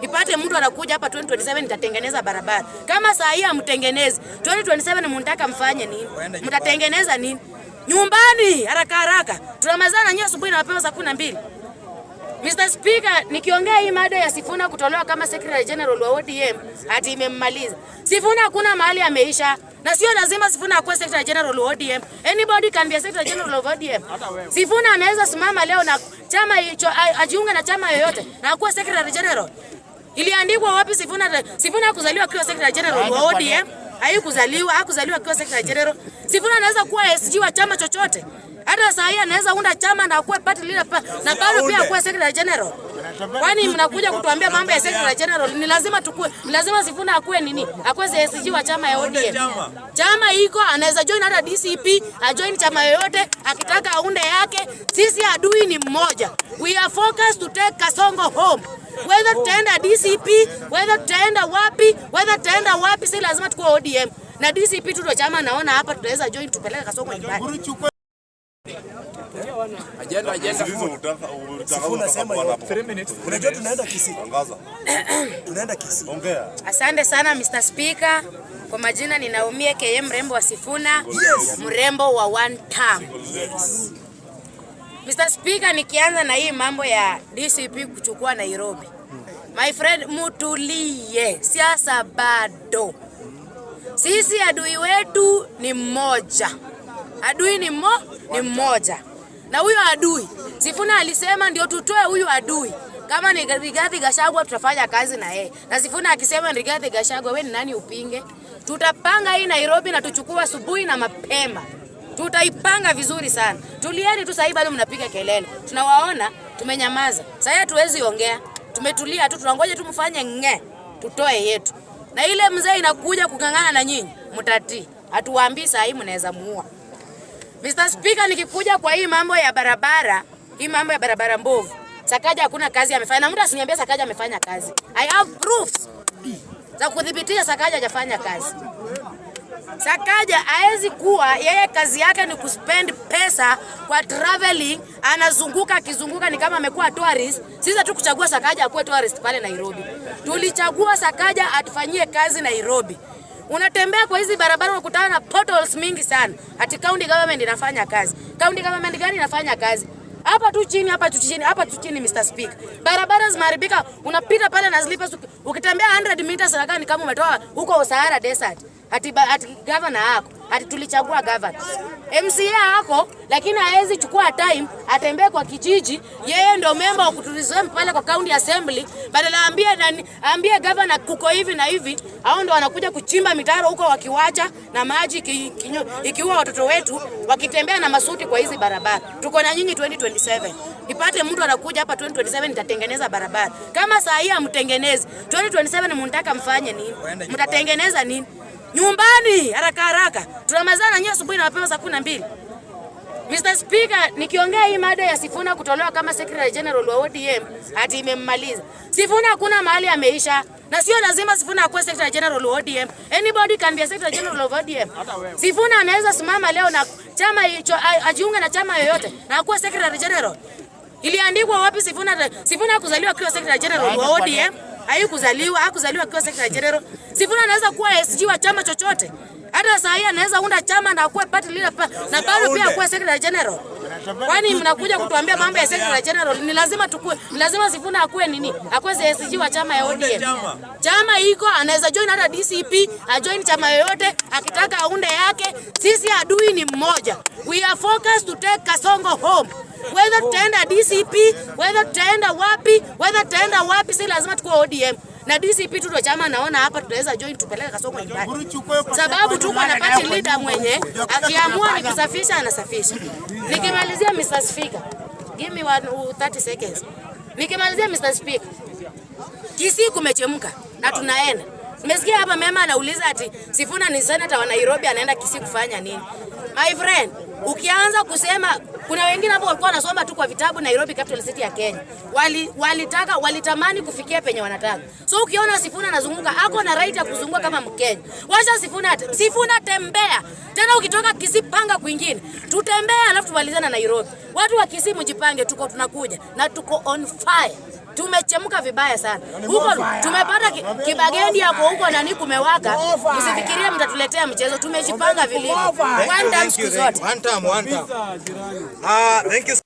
Ipate mtu anakuja hapa 2027 nitatengeneza barabara. Kama saa hii hamtengenezi, 2027 mnataka mfanye nini? Mtatengeneza nini? Nyumbani haraka haraka. Tunamazana nyinyi asubuhi na mapema saa 12. Mr. Speaker, nikiongea hii mada ya Sifuna kutolewa kama Secretary General wa ODM hadi imemmaliza. Sifuna hakuna mahali ameisha. Na sio lazima Sifuna akuwe Secretary General wa ODM. Anybody can be a Secretary General of ODM. Sifuna anaweza simama leo na chama hicho ajiunge na chama yoyote na akuwe Secretary General. Iliandikwa wapi Sifuna kuzaliwa akiwa Secretary General wa ODM? Hakuzaliwa akiwa Secretary General. Sifuna anaweza kuwa SG wa chama chochote. Hata saa hii anaweza unda chama na akuwe party leader na bado pia akuwe Secretary General. Kwani mnakuja kutuambia mambo ya Secretary General? Ni lazima Sifuna akuwe nini? Akuwe SG wa chama ya ODM. Chama iko anaweza join hata DCP, ajoin chama yoyote akitaka aunde yake. Sisi adui ni mmoja. We are focused to take Kasongo home. Whether tutaenda DCP, whether tutaenda wapi, si lazima tuko ODM. Na DCP tu ndio chama naona hapa tunaweza join tupeleke Kasongo nyumbani. Agenda Sifuna sema 3 minutes. Unajua tunaenda Kisii. Tunaenda Kisii. Ongea. Asante sana Mr. Speaker. Kwa majina ni Naomi KM mrembo wa Sifuna. Yes. Mrembo wa one term. Yes. Mr. Speaker, nikianza na hii mambo ya DCP kuchukua Nairobi. My friend, mutulie. Siasa bado. Sisi adui wetu ni mmoja. Adui ni mmoja. Na huyo adui, Sifuna alisema ndio tutoe huyo adui. Kama ni Rigathi Gachagua tutafanya kazi na yeye. Na Sifuna akisema Rigathi Gachagua, wewe ni nani upinge? Tutapanga hii Nairobi na tuchukua asubuhi na mapema. Tutaipanga vizuri sana. Tulieni tu sasa, bado mnapiga kelele. Tunawaona tumenyamaza. Sasa hatuwezi ongea. Tumetulia tu, tunangoja tu mfanye nge. Tutoe yetu. Na ile mzee inakuja kukangana na nyinyi, mtatii. Hatuwaambii sasa hii mnaweza muua. Mr. Speaker, nikikuja kwa hii mambo ya barabara mbovu. Sakaja hakuna kazi amefanya. Na mtu asiniambie Sakaja amefanya kazi. I have proofs za kudhibitisha Sakaja hajafanya kazi. Sakaja haezi kuwa yeye kazi yake ni kuspend pesa kwa traveling, anazunguka akizunguka ni kama amekuwa tourist. Sisi tu kuchagua Sakaja akuwe tourist pale Nairobi. Tulichagua Sakaja atufanyie kazi Nairobi. Unatembea kwa hizi barabara unakutana na potholes mingi sana. Ati county government inafanya kazi. County government gani inafanya kazi? Hapa tu chini Mr. Speaker. Barabara zimeharibika, unapita pale na slippers ukitembea 100 meters ni kama umetoa huko Sahara Desert. Ati governor yako, ati tulichagua governor. MCA yako lakini haezi chukua time atembee kwa kijiji, yeye ndio member wa kutulizoe pale kwa county assembly, badala ambie governor kuko hivi na hivi, hao ndio wanakuja kuchimba mitaro huko wakiwacha na maji ikiua watoto wetu wakitembea na masuti kwa hizi barabara. Tuko na nyinyi 2027. Ipate mtu anakuja hapa 2027 nitatengeneza barabara. Kama saa hii hamtengenezi, 2027 mnataka mfanye nini? Mtatengeneza nini? Nyumbani haraka haraka. Tunamazana nyinyi asubuhi na mapema saa 12. Mr. Speaker, nikiongea hii mada ya Sifuna kutolewa kama Secretary General wa ODM hadi imemmaliza. Sifuna hakuna mahali ameisha. Na sio lazima Sifuna akuwe Secretary General wa ODM. Anybody can be a Secretary General of ODM. Sifuna anaweza simama leo na chama hicho ajiunge na chama yoyote na akuwe Secretary General. Iliandikwa wapi Sifuna kuzaliwa akiwa Secretary General wa ODM? Hakuzaliwa akiwa Secretary General. Sifuna anaweza kuwa SG wa chama chochote. Hata saa hii anaweza unda chama na akuwe party leader na bado pia akuwe Secretary General. Kwani mnakuja kutuambia mambo ya Secretary General? Ni lazima Sifuna akuwe nini? Akuwe SG wa chama ya ODM. Chama iko anaweza join hata DCP, ajoin chama yoyote akitaka aunde yake. Sisi adui ni mmoja. We are focused to take Kasongo home. Whether tutaenda DCP, whether tutaenda wapi, si lazima tuko ODM. Na DCP tu ndio chama naona hapa tunaweza join tupeleke Kasongo nyumbani. Sababu tuko na party leader mwenye akiamua ni kusafisha anasafisha. Nikimalizia Mr. Speaker. Give me 30 seconds. Nikimalizia Mr. Speaker. Kisii kumechemka na tunaenda. Nimesikia hapa mema anauliza ati Sifuna ni senator wa Nairobi anaenda Kisii kufanya nini? My friend, ukianza kusema kuna wengine hapo walikuwa wanasoma tu kwa vitabu Nairobi capital city ya Kenya. Walitamani kufikia penye wanataka. So ukiona Sifuna anazunguka, ako na right ya kuzunguka kama Mkenya. Wacha Sifuna tembea. Tena ukitoka Kisii panga kwingine. Tutembea alafu tumalizane na Nairobi. Watu wa Kisii mjipange, tunakuja na tuko on fire. Tumechemka vibaya sana. Huko tumepata Kibagendi hapo huko nani kumewaka. Msifikirie mtatuletea mchezo. Tumejipanga vilivyo. One time siku zote. One time. Thank you.